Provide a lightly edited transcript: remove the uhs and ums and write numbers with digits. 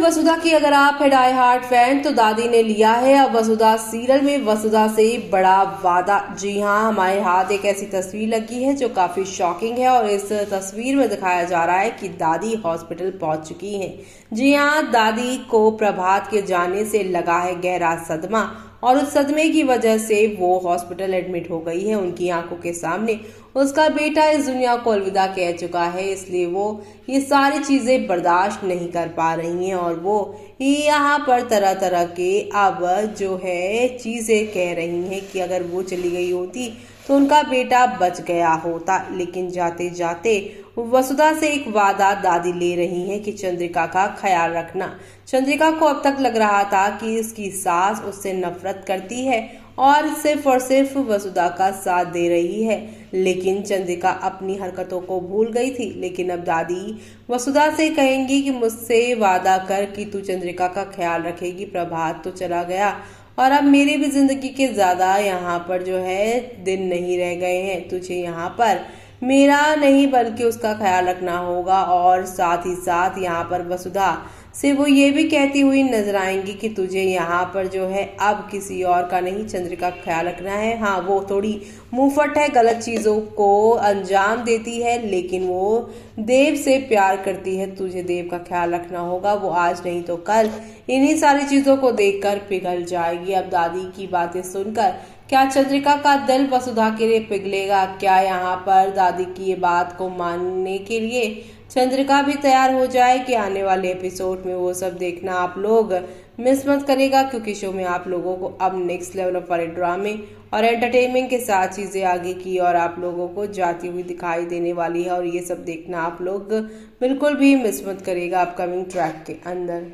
वसुधा की अगर आप है डाई हार्ट फैन तो दादी ने लिया है अब वसुधा सीरियल में वसुधा से बड़ा वादा। जी हाँ, हमारे हाथ एक ऐसी तस्वीर लगी है जो काफी शॉकिंग है और इस तस्वीर में दिखाया जा रहा है कि दादी हॉस्पिटल पहुंच चुकी हैं। जी हाँ, दादी को प्रभात के जाने से लगा है गहरा सदमा और उस सदमे की वजह से वो हॉस्पिटल एडमिट हो गई है। उनकी आंखों के सामने उसका बेटा इस दुनिया को अलविदा कह चुका है, इसलिए वो ये सारी चीजें बर्दाश्त नहीं कर पा रही हैं और वो यहाँ पर तरह तरह के अब जो है चीजें कह रही हैं कि अगर वो चली गई होती तो उनका बेटा बच गया होता। लेकिन जाते जाते वसुधा से एक वादा दादी ले रही हैं कि चंद्रिका का ख्याल रखना। चंद्रिका को अब तक लग रहा था कि उसकी सास उससे नफरत करती है और सिर्फ वसुधा का साथ दे रही है, लेकिन चंद्रिका अपनी हरकतों को भूल गई थी। लेकिन अब दादी वसुधा से कहेंगी कि मुझसे वादा कर कि तू चंद्रिका का ख्याल रखेगी। प्रभात तो चला गया और अब मेरी भी जिंदगी के ज्यादा यहाँ पर जो है दिन नहीं रह गए हैं। तुझे यहाँ पर मेरा नहीं बल्कि उसका ख्याल रखना होगा और साथ ही साथ यहाँ पर वसुधा से वो ये भी कहती हुई नजर आएंगी कि तुझे यहाँ पर जो है अब किसी और का नहीं चंद्रिका का ख्याल रखना है। हाँ, वो थोड़ी मुंहफट है, गलत चीजों को अंजाम देती है, लेकिन वो देव से प्यार करती है। तुझे देव का ख्याल रखना होगा, वो आज नहीं तो कल इन्हीं सारी चीजों को देखकर पिघल जाएगी। अब दादी की बातें सुनकर क्या चंद्रिका का दिल वसुधा के लिए पिघलेगा? क्या यहाँ पर दादी की ये बात को मानने के लिए चंद्रिका भी तैयार हो जाए कि आने वाले एपिसोड में वो सब देखना आप लोग मिस मत करेगा, क्योंकि शो में आप लोगों को अब नेक्स्ट लेवल ऑफ वाले ड्रामे और एंटरटेनमेंट के साथ चीज़ें आगे की और आप लोगों को जाती हुई दिखाई देने वाली है और ये सब देखना आप लोग बिल्कुल भी मिस मत करेगा अपकमिंग ट्रैक के अंदर।